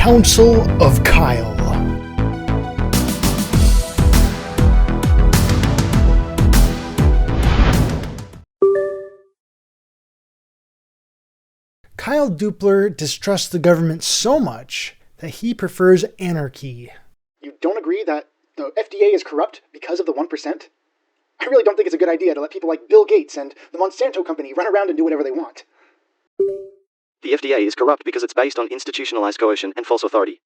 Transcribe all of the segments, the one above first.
Council of Kyle. Kyle Dupler distrusts the government so much that he prefers anarchy. You don't agree that the FDA is corrupt because of the 1%? I really don't think it's a good idea to let people like Bill Gates and the Monsanto company run around and do whatever they want. The FDA is corrupt because it's based on institutionalized coercion and false authority.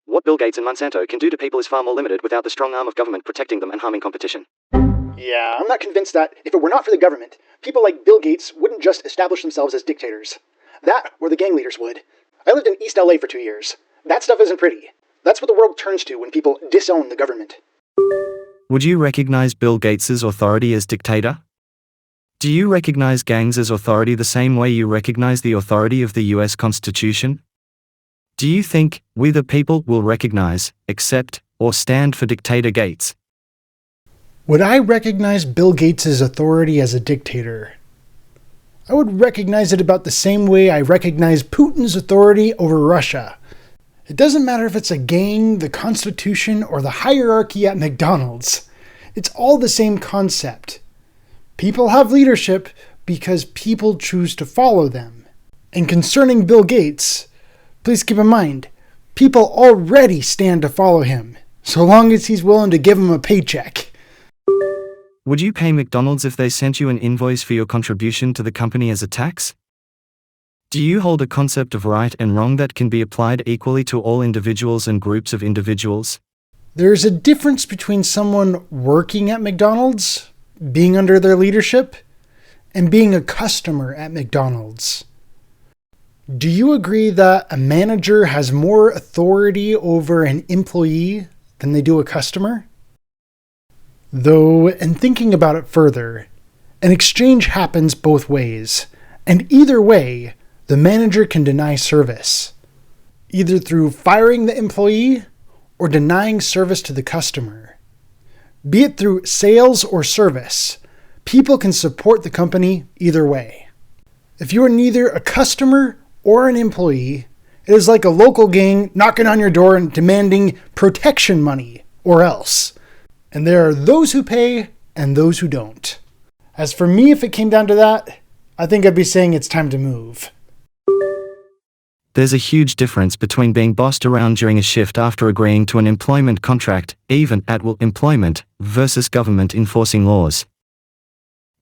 What Bill Gates and Monsanto can do to people is far more limited without the strong arm of government protecting them and harming competition. Yeah, I'm not convinced that if it were not for the government, people like Bill Gates wouldn't just establish themselves as dictators. That, or the gang leaders would. I lived in East LA for 2 years. That stuff isn't pretty. That's what the world turns to when people disown the government. Would you recognize Bill Gates's authority as dictator? Do you recognize gangs as authority the same way you recognize the authority of the US Constitution? Do you think we the people will recognize, accept, or stand for dictator Gates? Would I recognize Bill Gates' authority as a dictator? I would recognize it about the same way I recognize Putin's authority over Russia. It doesn't matter if it's a gang, the Constitution, or the hierarchy at McDonald's. It's all the same concept. People have leadership because people choose to follow them. And concerning Bill Gates, please keep in mind, people already stand to follow him, so long as he's willing to give them a paycheck. Would you pay McDonald's if they sent you an invoice for your contribution to the company as a tax? Do you hold a concept of right and wrong that can be applied equally to all individuals and groups of individuals? There's a difference between someone working at McDonald's, being under their leadership, and being a customer at McDonald's. Do you agree that a manager has more authority over an employee than they do a customer? Though, in thinking about it further, an exchange happens both ways, and either way, the manager can deny service, either through firing the employee or denying service to the customer. Be it through sales or service, people can support the company either way. If you are neither a customer or an employee, it is like a local gang knocking on your door and demanding protection money, or else. And there are those who pay and those who don't. As for me, if it came down to that, I think I'd be saying it's time to move. There's a huge difference between being bossed around during a shift after agreeing to an employment contract, even at-will employment, versus government enforcing laws.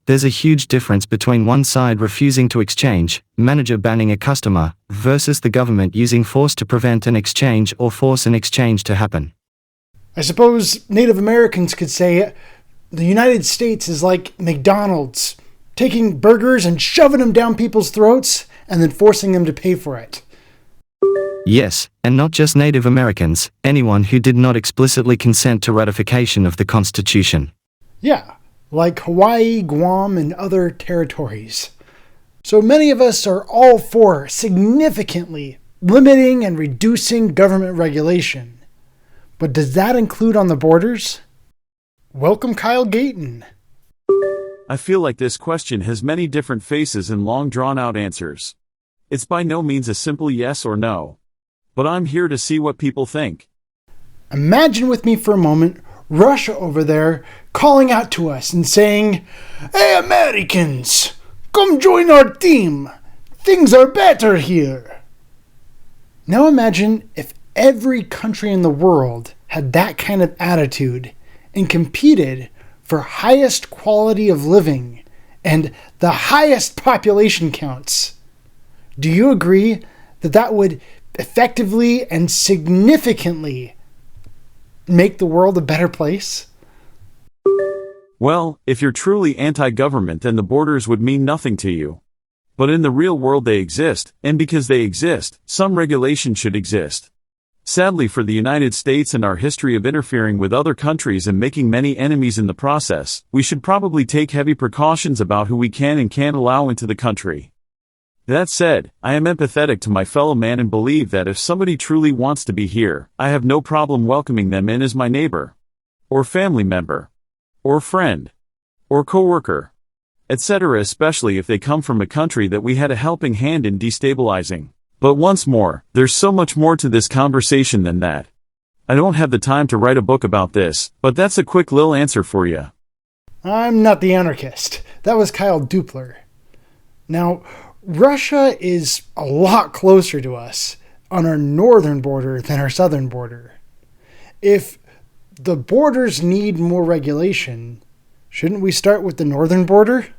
There's a huge difference between one side refusing to exchange, manager banning a customer, versus the government using force to prevent an exchange or force an exchange to happen. I suppose Native Americans could say the United States is like McDonald's, taking burgers and shoving them down people's throats and then forcing them to pay for it. Yes, and not just Native Americans, anyone who did not explicitly consent to ratification of the Constitution. Yeah, like Hawaii, Guam, and other territories. So many of us are all for significantly limiting and reducing government regulation. But does that include on the borders? Welcome, Kyle Gayton. I feel like this question has many different faces and long drawn-out answers. It's by no means a simple yes or no. But I'm here to see what people think. Imagine with me for a moment Russia over there calling out to us and saying, "Hey Americans, come join our team. Things are better here." Now imagine if every country in the world had that kind of attitude and competed for highest quality of living and the highest population counts. Do you agree that that would effectively and significantly make the world a better place? Well, if you're truly anti-government, then the borders would mean nothing to you. But in the real world they exist, and because they exist, some regulation should exist. Sadly for the United States and our history of interfering with other countries and making many enemies in the process, we should probably take heavy precautions about who we can and can't allow into the country. That said, I am empathetic to my fellow man and believe that if somebody truly wants to be here, I have no problem welcoming them in as my neighbor, or family member, or friend, or co-worker, etc., especially if they come from a country that we had a helping hand in destabilizing. But once more, there's so much more to this conversation than that. I don't have the time to write a book about this, but that's a quick little answer for you. I'm not the anarchist. That was Kyle Dupler. Now, Russia is a lot closer to us on our northern border than our southern border. If the borders need more regulation, shouldn't we start with the northern border?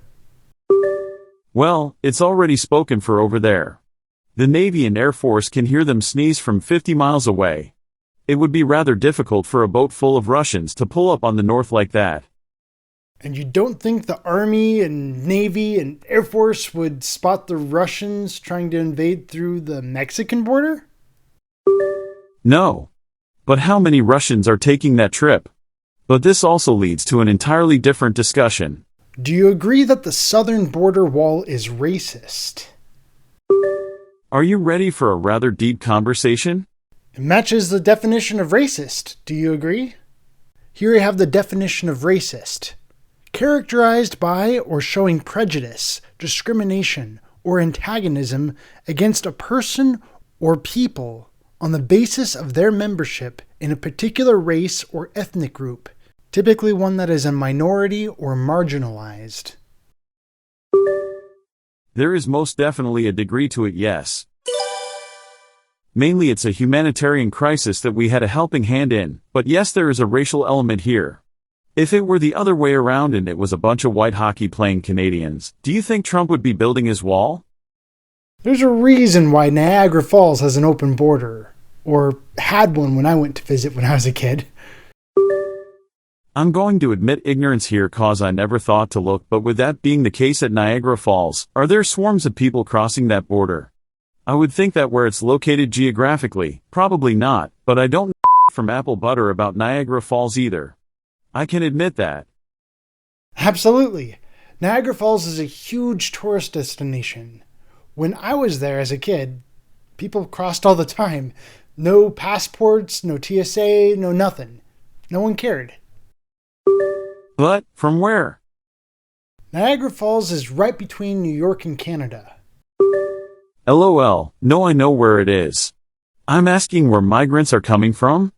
Well, it's already spoken for over there. The Navy and Air Force can hear them sneeze from 50 miles away. It would be rather difficult for a boat full of Russians to pull up on the north like that. And you don't think the Army and Navy and Air Force would spot the Russians trying to invade through the Mexican border? No. But how many Russians are taking that trip? But this also leads to an entirely different discussion. Do you agree that the southern border wall is racist? Are you ready for a rather deep conversation? It matches the definition of racist. Do you agree? Here you have the definition of racist. Characterized by or showing prejudice, discrimination, or antagonism against a person or people on the basis of their membership in a particular race or ethnic group, typically one that is a minority or marginalized. There is most definitely a degree to it, yes. Mainly it's a humanitarian crisis that we had a helping hand in, but yes, there is a racial element here. If it were the other way around and it was a bunch of white hockey-playing Canadians, do you think Trump would be building his wall? There's a reason why Niagara Falls has an open border, or had one when I went to visit when I was a kid. I'm going to admit ignorance here cause I never thought to look, but with that being the case at Niagara Falls, are there swarms of people crossing that border? I would think that where it's located geographically, probably not, but I don't know from apple butter about Niagara Falls either. I can admit that. Absolutely. Niagara Falls is a huge tourist destination. When I was there as a kid, people crossed all the time. No passports, no TSA, no nothing. No one cared. But, from where? Niagara Falls is right between New York and Canada. LOL, no, I know where it is. I'm asking where migrants are coming from?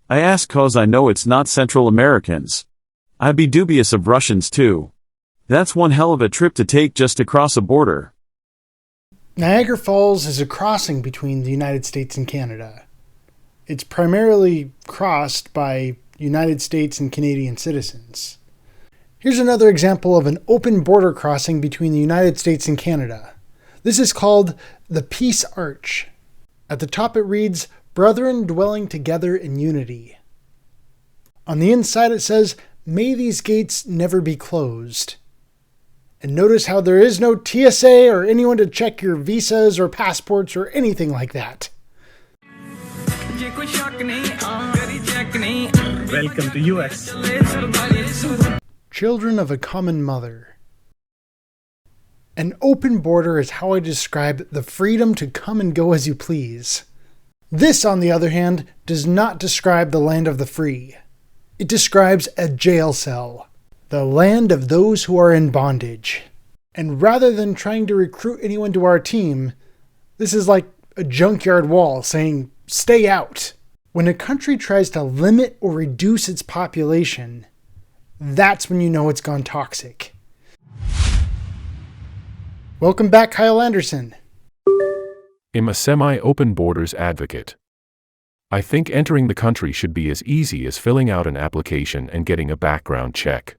I ask cause I know it's not Central Americans. I'd be dubious of Russians too. That's one hell of a trip to take just to cross a border. Niagara Falls is a crossing between the United States and Canada. It's primarily crossed by United States and Canadian citizens. Here's another example of an open border crossing between the United States and Canada. This is called the Peace Arch. At the top it reads, "Brethren dwelling together in unity." On the inside it says, "May these gates never be closed." And notice how there is no TSA or anyone to check your visas or passports or anything like that. Welcome to US. Children of a common mother. An open border is how I describe the freedom to come and go as you please. This, on the other hand, does not describe the land of the free. It describes a jail cell, the land of those who are in bondage. And rather than trying to recruit anyone to our team, this is like a junkyard wall saying, "Stay out." When a country tries to limit or reduce its population, that's when you know it's gone toxic. Welcome back, Kyle Anderson. I'm a semi-open borders advocate. I think entering the country should be as easy as filling out an application and getting a background check.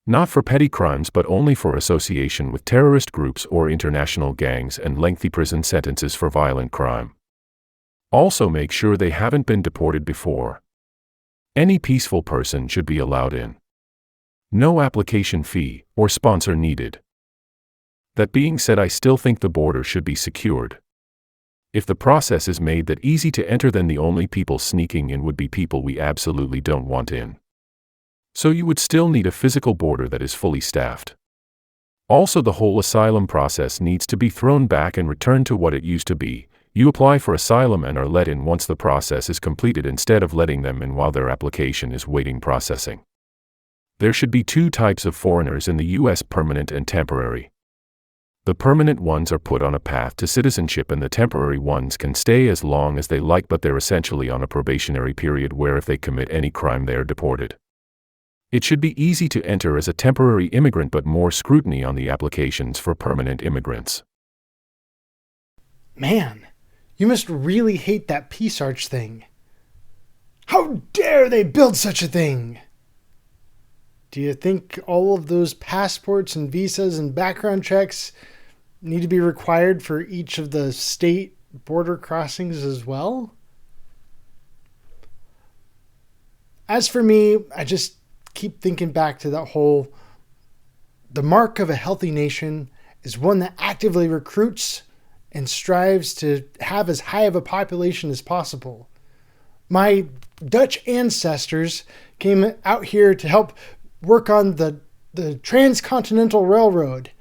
Not for petty crimes but only for association with terrorist groups or international gangs and lengthy prison sentences for violent crime. Also make sure they haven't been deported before. Any peaceful person should be allowed in. No application fee or sponsor needed. That being said, I still think the border should be secured. If the process is made that easy to enter, then the only people sneaking in would be people we absolutely don't want in. So you would still need a physical border that is fully staffed. Also, the whole asylum process needs to be thrown back and returned to what it used to be. You apply for asylum and are let in once the process is completed instead of letting them in while their application is waiting processing. There should be two types of foreigners in the US: permanent and temporary. The permanent ones are put on a path to citizenship and the temporary ones can stay as long as they like, but they're essentially on a probationary period where if they commit any crime they are deported. It should be easy to enter as a temporary immigrant, but more scrutiny on the applications for permanent immigrants. Man, you must really hate that Peace Arch thing. How dare they build such a thing? Do you think all of those passports and visas and background checks need to be required for each of the state border crossings as well? As for me, I just keep thinking back to that whole, the mark of a healthy nation is one that actively recruits and strives to have as high of a population as possible. My Dutch ancestors came out here to help work on the Transcontinental Railroad,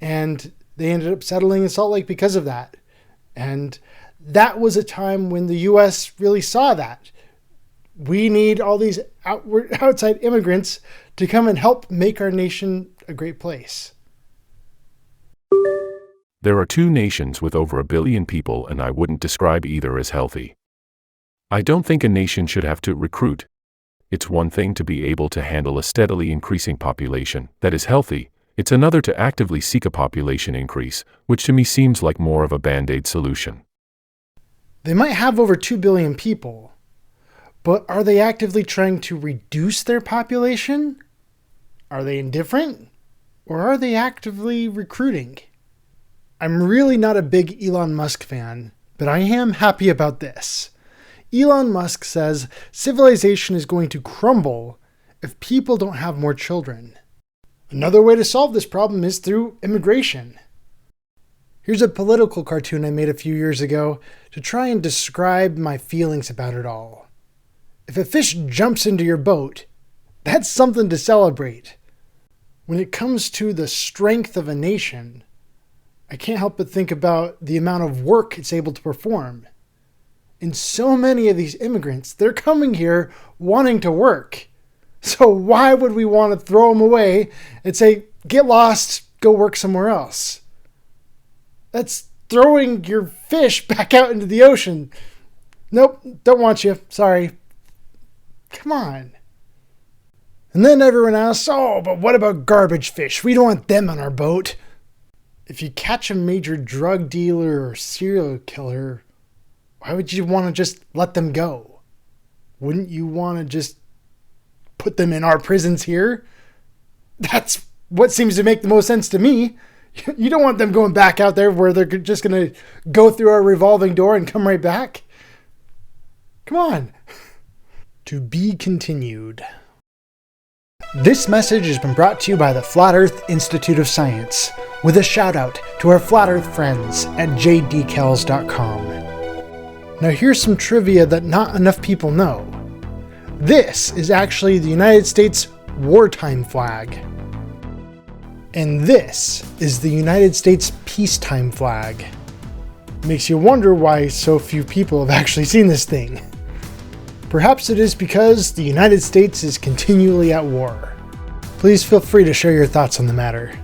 and they ended up settling in Salt Lake because of that. And that was a time when the U.S. really saw that. We need all these outside immigrants to come and help make our nation a great place. There are two nations with over 1 billion people, and I wouldn't describe either as healthy. I don't think a nation should have to recruit. It's one thing to be able to handle a steadily increasing population that is healthy. It's another to actively seek a population increase, which to me seems like more of a band-aid solution. They might have over 2 billion people, but are they actively trying to reduce their population? Are they indifferent? Or are they actively recruiting? I'm really not a big Elon Musk fan, but I am happy about this. Elon Musk says civilization is going to crumble if people don't have more children. Another way to solve this problem is through immigration. Here's a political cartoon I made a few years ago to try and describe my feelings about it all. If a fish jumps into your boat, that's something to celebrate. When it comes to the strength of a nation, I can't help but think about the amount of work it's able to perform. And so many of these immigrants, they're coming here wanting to work. So why would we want to throw them away and say, get lost, go work somewhere else? That's throwing your fish back out into the ocean. Nope, don't want you. Sorry. Come on. And then everyone asks, oh, but what about garbage fish? We don't want them on our boat. If you catch a major drug dealer or serial killer, why would you want to just let them go? Wouldn't you want to just put them in our prisons here? That's what seems to make the most sense to me. You don't want them going back out there where they're just going to go through our revolving door and come right back. Come on. To be continued. This message has been brought to you by the Flat Earth Institute of Science, with a shout out to our Flat Earth friends at jdecals.com. Now here's some trivia that not enough people know. This is actually the United States wartime flag. And this is the United States peacetime flag. Makes you wonder why so few people have actually seen this thing. Perhaps it is because the United States is continually at war. Please feel free to share your thoughts on the matter.